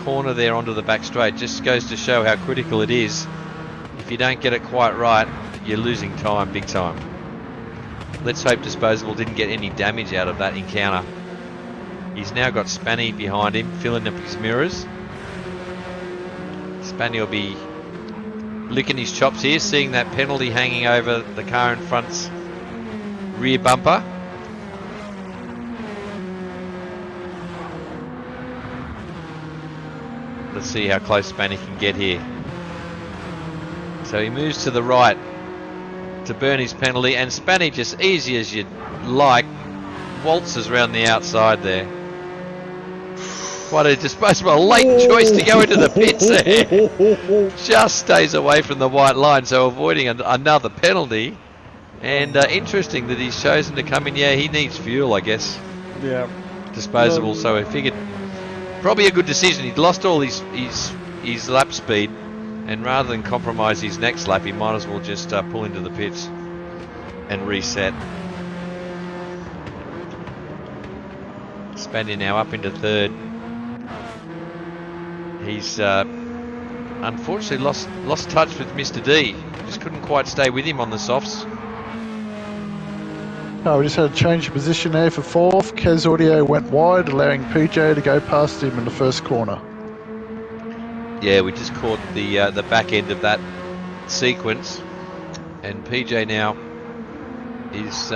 S4: corner there onto the back straight. Just goes to show how critical it is. If you don't get it quite right, you're losing time, big time. Let's hope Disposable didn't get any damage out of that encounter. He's now got Spanny behind him, filling up his mirrors. Spanny will be licking his chops here, seeing that penalty hanging over the car in front's rear bumper. Let's see how close Spanny can get here. So he moves to the right to burn his penalty, and Spanny, just easy as you'd like, waltzes around the outside there. Quite a Disposable, late choice to go into the pits there. Just stays away from the white line, so avoiding another penalty. And interesting that he's chosen to come in. Yeah, he needs fuel, I guess.
S3: Yeah.
S4: Disposable, so I figured probably a good decision. He'd lost all his lap speed, and rather than compromise his next lap, he might as well just pull into the pits and reset. Spandy now up into third. He's unfortunately lost touch with Mr. D. Just couldn't quite stay with him on the softs.
S5: Oh, we just had a change of position there for fourth. Kez Audio went wide, allowing PJ to go past him in the first corner.
S4: Yeah, we just caught the back end of that sequence, and PJ now is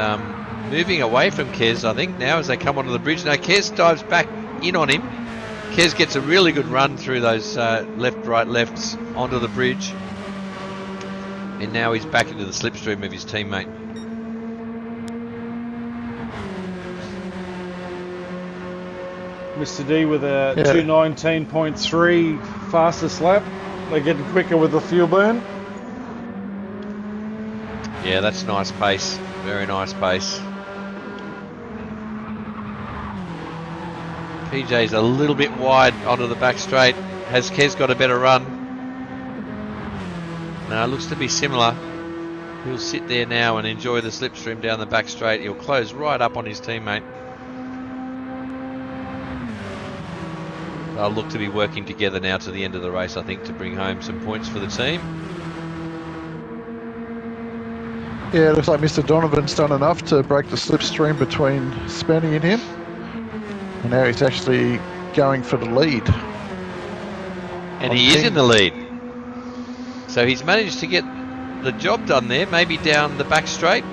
S4: moving away from Kez, I think, now as they come onto the bridge. Now Kez dives back in on him. Kez gets a really good run through those left, right, lefts onto the bridge, and now he's back into the slipstream of his teammate.
S3: Mr. D with a
S5: Yeah.
S3: 2:19.3 fastest lap. They're getting quicker with the fuel burn.
S4: Yeah, that's nice pace. Very nice pace. PJ's a little bit wide onto the back straight. Has Kez got a better run? No, it looks to be similar. He'll sit there now and enjoy the slipstream down the back straight. He'll close right up on his teammate. They'll look to be working together now to the end of the race, I think, to bring home some points for the team.
S5: Yeah, it looks like Mr. Donovan's done enough to break the slipstream between Spenny and him. And now he's actually going for the lead.
S4: And he is in the lead. So he's managed to get the job done there, maybe down the back straight.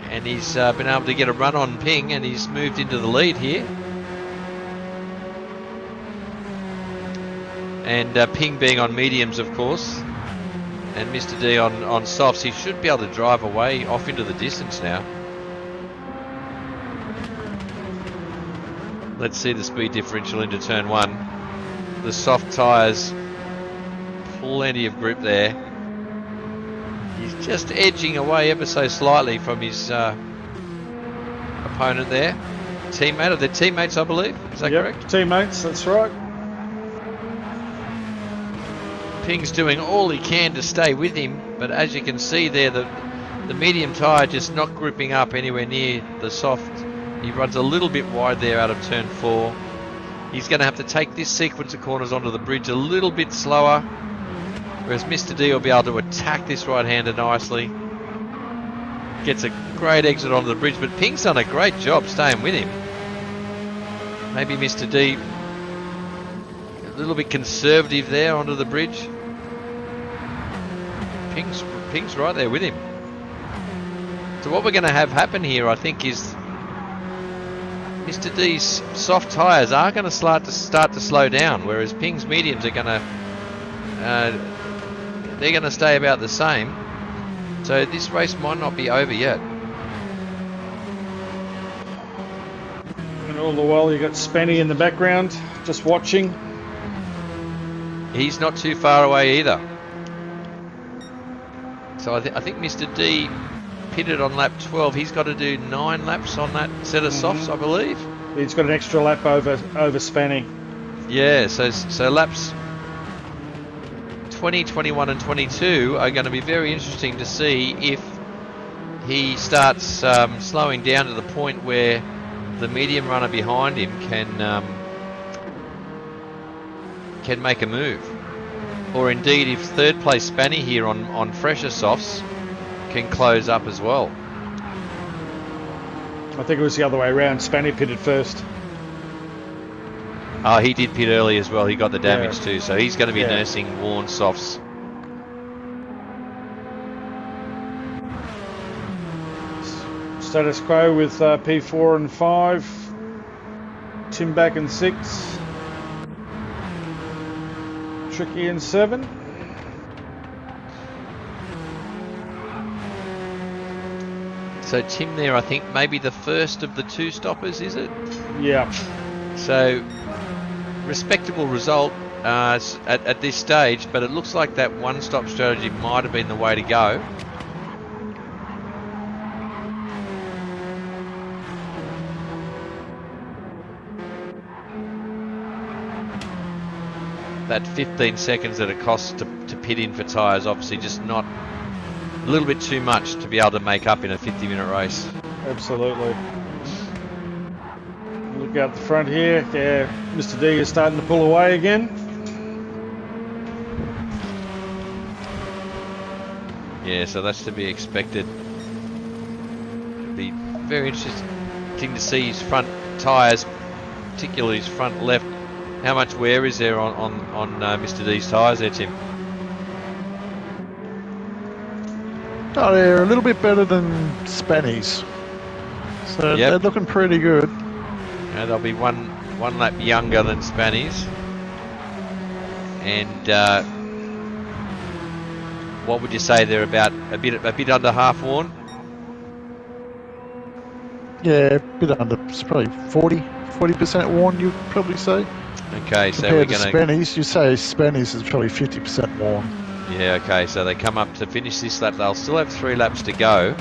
S4: And he's been able to get a run on Ping, and he's moved into the lead here. And Ping being on mediums, of course, and Mr. D on softs, he should be able to drive away off into the distance now. Let's see the speed differential into turn one. The soft tyres, plenty of grip there. He's just edging away ever so slightly from his opponent there. Teammate, are they teammates, I believe? Is that correct?
S3: Teammates, that's right.
S4: Ping's doing all he can to stay with him, but as you can see there, the medium tyre just not gripping up anywhere near the soft. He runs a little bit wide there out of turn 4. He's going to have to take this sequence of corners onto the bridge a little bit slower, whereas Mr. D will be able to attack this right-hander nicely. Gets a great exit onto the bridge, but Ping's done a great job staying with him. Maybe Mr. D a little bit conservative there onto the bridge. Ping's right there with him. So what we're going to have happen here, I think, is Mr. D's soft tyres are going to start to slow down, whereas Ping's mediums are going to they're going to stay about the same. So this race might not be over yet.
S3: And all the while you got Spenny in the background, just watching.
S4: He's not too far away either. So I think Mr. D pitted on lap 12. He's got to do 9 laps on that set of softs, I believe.
S3: He's got an extra lap over Spenny.
S4: Yeah, so laps 20, 21 and 22 are going to be very interesting to see if he starts slowing down to the point where the medium runner behind him can make a move. Or indeed if third place Spanny here on fresher softs can close up as well.
S3: I think it was the other way around. Spanny pitted first.
S4: Oh, he did pit early as well. He got the damage too, so he's going to be nursing worn softs.
S3: Status quo with P4 and 5. Tim back in 6. Tricky in 7.
S4: So Tim there, I think, maybe the first of the 2 stoppers, is it?
S3: Yeah.
S4: So respectable result at this stage, but it looks like that one-stop strategy might have been the way to go. That 15 seconds that it costs to pit in for tyres, obviously just not a little bit too much to be able to make up in a 50-minute race.
S3: Absolutely. Look out the front here. Yeah, Mr. D is starting to pull away again.
S4: Yeah, so that's to be expected. It'll be very interesting to see his front tyres, particularly his front left, How much wear is there on Mr. D's tyres there, Tim?
S5: Oh, they're a little bit better than Spanny's. So
S4: Yep.
S5: they're looking pretty good.
S4: Yeah, they'll be one lap younger than Spanny's. And what would you say they're about? A bit under half worn?
S5: Yeah, a bit under. It's probably 40% worn, you'd probably say.
S4: Okay, so we're
S5: Compared to
S4: going to...
S5: Spanny's, you say Spanny's is probably 50% worn.
S4: Yeah, okay, so they come up to finish this lap. They'll still have 3 laps to go.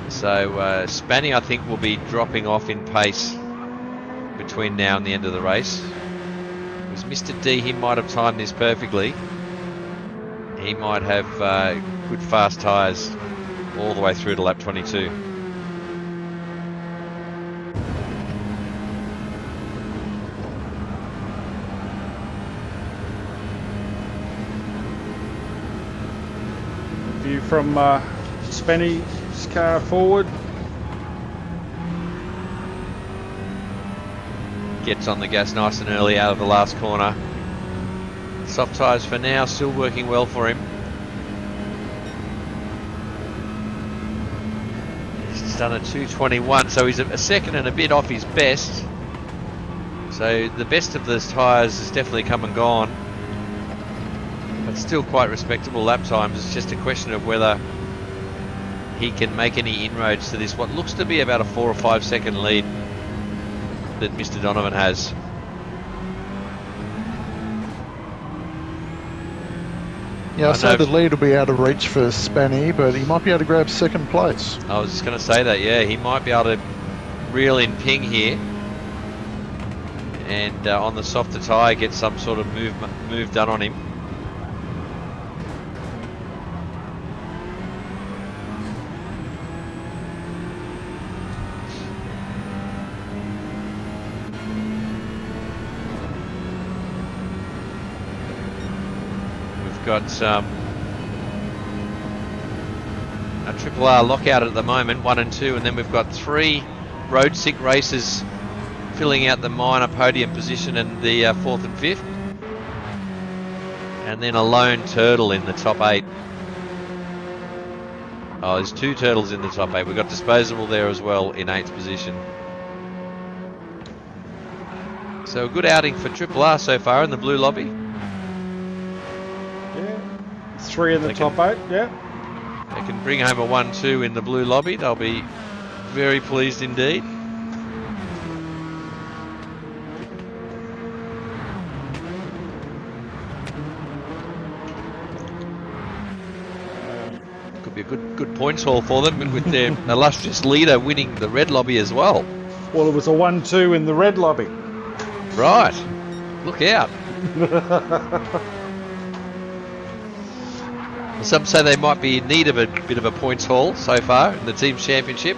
S4: So Spanny, I think, will be dropping off in pace between now and the end of the race. Because Mr. D, he might have timed this perfectly. He might have good fast tyres all the way through to lap 22.
S3: View from Spanny's car forward.
S4: Gets on the gas nice and early out of the last corner. Soft tyres for now, still working well for him. He's done a 2:21, so he's a second and a bit off his best. So the best of those tyres has definitely come and gone. But still quite respectable lap times. It's just a question of whether he can make any inroads to this, what looks to be about a 4 or 5 second lead that Mr. Donovan has.
S5: Yeah,
S4: I
S5: I'd say
S4: know-
S5: the lead will be out of reach for Spanny, but he might be able to grab second place.
S4: I was just going to say that, yeah, he might be able to reel in Ping here and on the softer tyre get some sort of move done on him. We've got a Triple R lockout at the moment, 1 and 2, and then we've got 3 road sick races filling out the minor podium position and the 4th and 5th, and then a lone turtle in the top 8. Oh, there's 2 turtles in the top 8. We've got Disposable there as well in 8th position. So a good outing for Triple R so far in the blue lobby.
S3: Yeah, 3 in the top 8. Yeah.
S4: They can bring home a 1-2 in the blue lobby. They'll be very pleased indeed. Could be a good points haul for them, with their illustrious leader winning the red lobby as well.
S3: Well, it was a 1-2 in the red lobby.
S4: Right. Look out. Some say they might be in need of a bit of a points haul so far in the team's championship.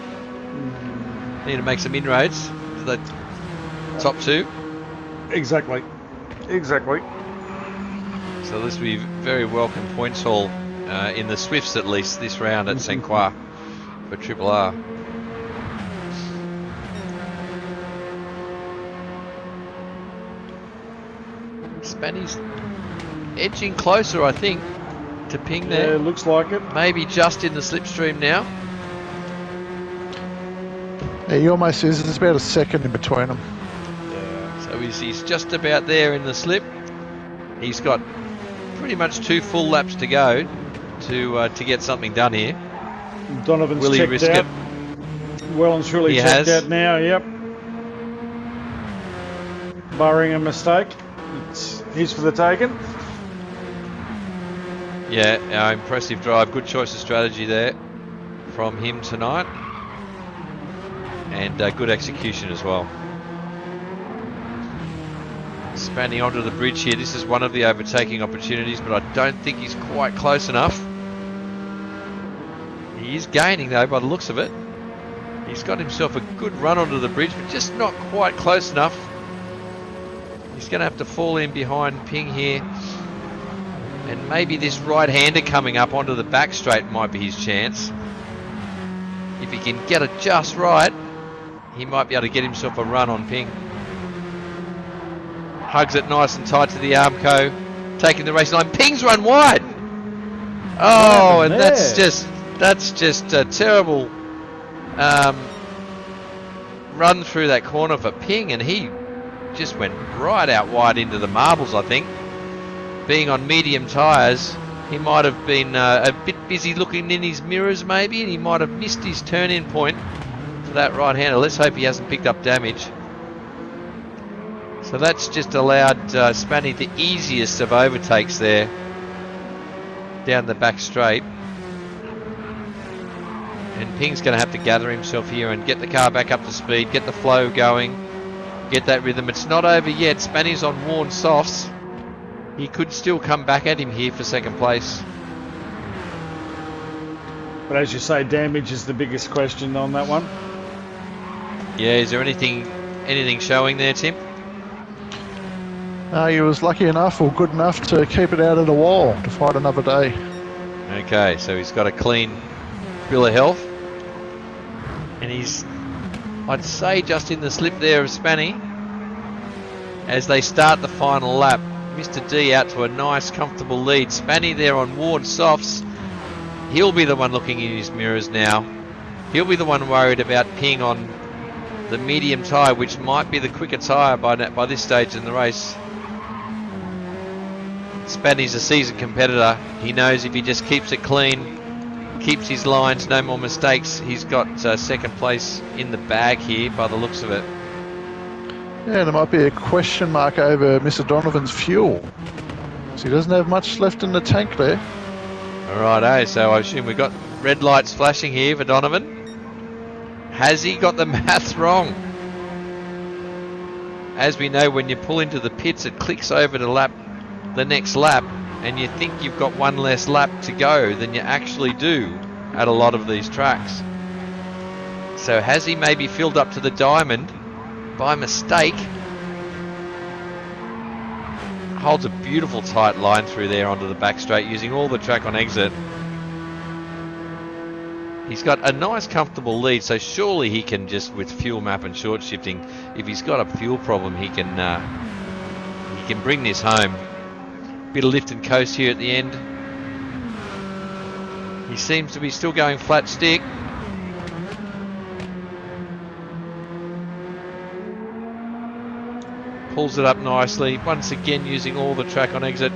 S4: Need to make some inroads to the top 2.
S3: Exactly. Exactly.
S4: So this will be very welcome points haul in the Swifts, at least this round at St. Croix for Triple R. Spanny's edging closer, I think, to Ping there.
S3: Yeah, looks like it.
S4: Maybe just in the slipstream now.
S5: Yeah, he almost is. There's about a second in between them.
S4: So he's just about there in the slip. He's got pretty much 2 full laps to go to get something done here.
S3: Donovan's
S4: Will he
S3: checked
S4: risk
S3: out.
S4: it?
S3: Well and truly
S4: He
S3: checked
S4: has.
S3: out now, yep. Barring a mistake. It's his for the taking.
S4: Yeah, impressive drive. Good choice of strategy there from him tonight. And good execution as well. Spanning onto the bridge here. This is one of the overtaking opportunities, but I don't think he's quite close enough. He is gaining though by the looks of it. He's got himself a good run onto the bridge, but just not quite close enough. He's going to have to fall in behind Ping here. And maybe this right-hander coming up onto the back straight might be his chance. If he can get it just right, he might be able to get himself a run on Ping. Hugs it nice and tight to the Armco, taking the race line. Ping's run wide. Oh, and that's just a terrible run through that corner for Ping, and he just went right out wide into the marbles, I think. Being on medium tyres, he might have been a bit busy looking in his mirrors maybe, and he might have missed his turn-in point for that right-hander. Let's hope he hasn't picked up damage. So that's just allowed Spanny the easiest of overtakes there down the back straight. And Ping's going to have to gather himself here and get the car back up to speed, get the flow going, get that rhythm. It's not over yet. Spanny's on worn softs. He could still come back at him here for second place.
S3: But as you say, damage is the biggest question on that one.
S4: Yeah, is there anything showing there, Tim?
S5: He was lucky enough or good enough to keep it out of the wall to fight another day.
S4: Okay, so he's got a clean bill of health. And he's, I'd say, just in the slip there of Spanny. As they start the final lap, Mr. D out to a nice, comfortable lead. Spanny there on worn softs. He'll be the one looking in his mirrors now. He'll be the one worried about Ping on the medium tyre, which might be the quicker tyre by this stage in the race. Spanny's a seasoned competitor. He knows if he just keeps it clean, keeps his lines, no more mistakes, he's got second place in the bag here by the looks of it.
S5: Yeah, there might be a question mark over Mr. Donovan's fuel. So he doesn't have much left in the tank there.
S4: Alright, so I assume we've got red lights flashing here for Donovan. Has he got the math wrong? As we know, when you pull into the pits, it clicks over to the next lap, and you think you've got one less lap to go than you actually do at a lot of these tracks. So has he maybe filled up to the diamond by mistake? Holds a beautiful tight line through there onto the back straight, using all the track on exit. He's got a nice comfortable lead, so surely he can, just with fuel map and short shifting, if he's got a fuel problem, he can bring this home. Bit of lift and coast here at the end. He seems to be still going flat stick. Pulls it up nicely, once again using all the track on exit.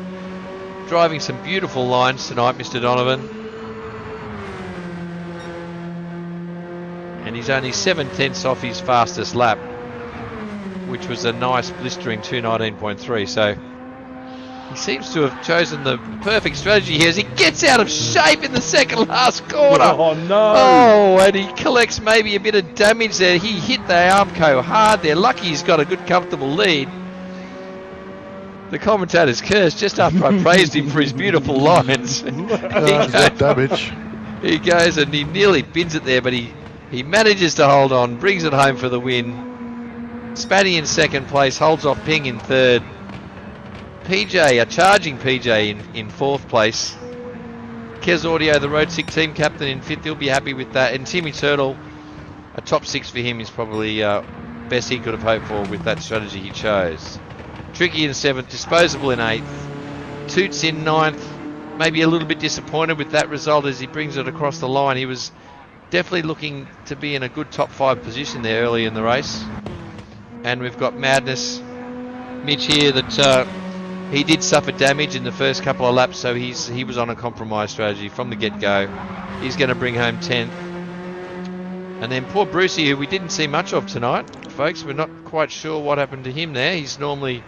S4: Driving some beautiful lines tonight, Mr. Donovan. And he's only 7/10 off his fastest lap, which was a nice blistering 2:19.3. So he seems to have chosen the perfect strategy here as he gets out of shape in the second last corner.
S3: Oh no!
S4: Oh, and he collects maybe a bit of damage there. He hit the Armco hard there. Lucky he's got a good comfortable lead. The commentator's cursed just after I praised him for his beautiful lines.
S5: Damage.
S4: He goes and he nearly bins it there, but he manages to hold on, brings it home for the win. Spanny in second place, holds off Ping in third. PJ, a charging PJ in fourth place. Kez Audio, the Road 6 team captain, in fifth. He'll be happy with that. And Timmy Turtle, a top six for him is probably best he could have hoped for with that strategy he chose. Tricky in seventh, Disposable in eighth. Toots in ninth. Maybe a little bit disappointed with that result as he brings it across the line. He was definitely looking to be in a good top five position there early in the race. And we've got Madness Mitch here that he did suffer damage in the first couple of laps, so he was on a compromise strategy from the get-go. He's going to bring home 10th. And then poor Brucey, who we didn't see much of tonight, folks. We're not quite sure what happened to him there. He's normally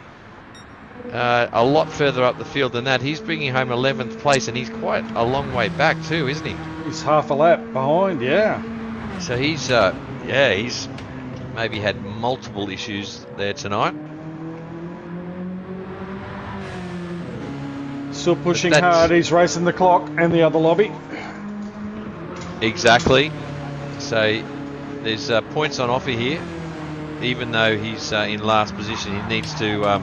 S4: a lot further up the field than that. He's bringing home 11th place, and he's quite a long way back too, isn't he?
S3: He's half a lap behind, yeah.
S4: So he's maybe had multiple issues there tonight.
S3: Still pushing hard. He's racing the clock and the other lobby.
S4: Exactly. So there's points on offer here. Even though he's in last position, he needs to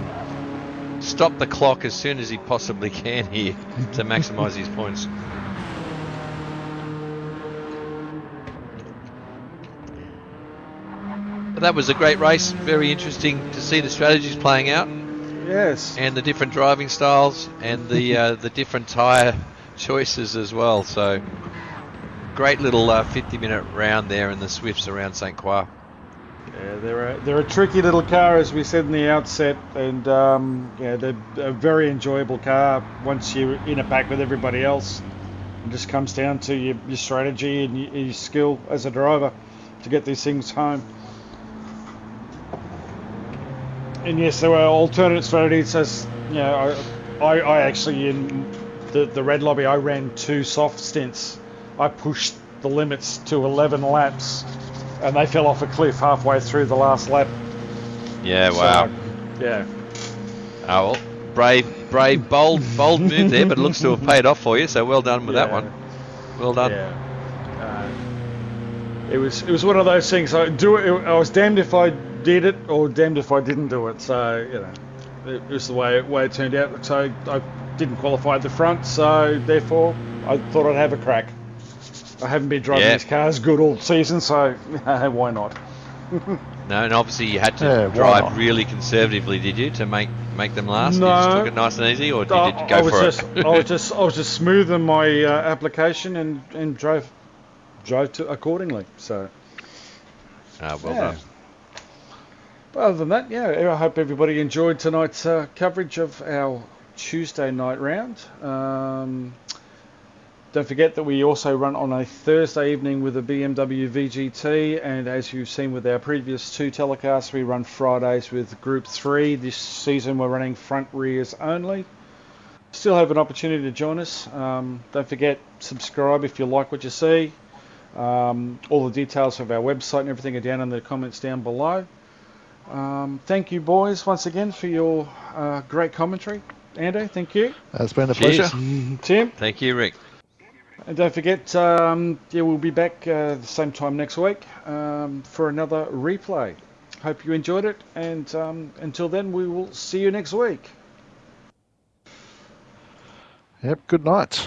S4: stop the clock as soon as he possibly can here to maximise his points. But that was a great race. Very interesting to see the strategies playing out.
S3: Yes.
S4: and the different driving styles and the different tyre choices as well. So great little 50-minute round there in the Swifts around St. Croix.
S3: Yeah, they're a tricky little car, as we said in the outset, and yeah, they're a very enjoyable car once you're in a pack with everybody else. It just comes down to your strategy and your skill as a driver to get these things home. And yes, there were alternate strategies. As you know, I actually in the red lobby I ran 2 soft stints. I pushed the limits to 11 laps, and they fell off a cliff halfway through the last lap.
S4: Yeah, wow.
S3: So, yeah.
S4: Oh, well, brave, bold move there, but it looks to have paid off for you. So well done with that one. Well done.
S3: Yeah. It was one of those things. I was damned if I did it, or damned if I didn't do it. So you know, it was the way it turned out. So I didn't qualify at the front. So therefore, I thought I'd have a crack. I haven't been driving these cars good all season, so why not?
S4: No, and obviously you had to drive really conservatively, did you, to make them last?
S3: No,
S4: you just took it nice and easy, or did you go for it?
S3: I was just smoothing my application and drove accordingly. So.
S4: Well done.
S3: But other than that, I hope everybody enjoyed tonight's coverage of our Tuesday night round. Don't forget that we also run on a Thursday evening with a BMW VGT, and as you've seen with our previous 2 telecasts, we run Fridays with Group 3. This season we're running front rears only. Still have an opportunity to join us. Don't forget, subscribe if you like what you see. All the details of our website and everything are down in the comments down below. Thank you, boys, once again for your great commentary. Ando, thank you.
S5: It's been a pleasure.
S3: Tim.
S4: Thank you, Rick.
S3: And don't forget, we'll be back the same time next week for another replay. Hope you enjoyed it, and until then, we will see you next week.
S5: Yep, good night.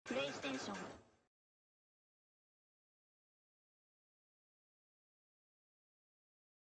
S6: PlayStation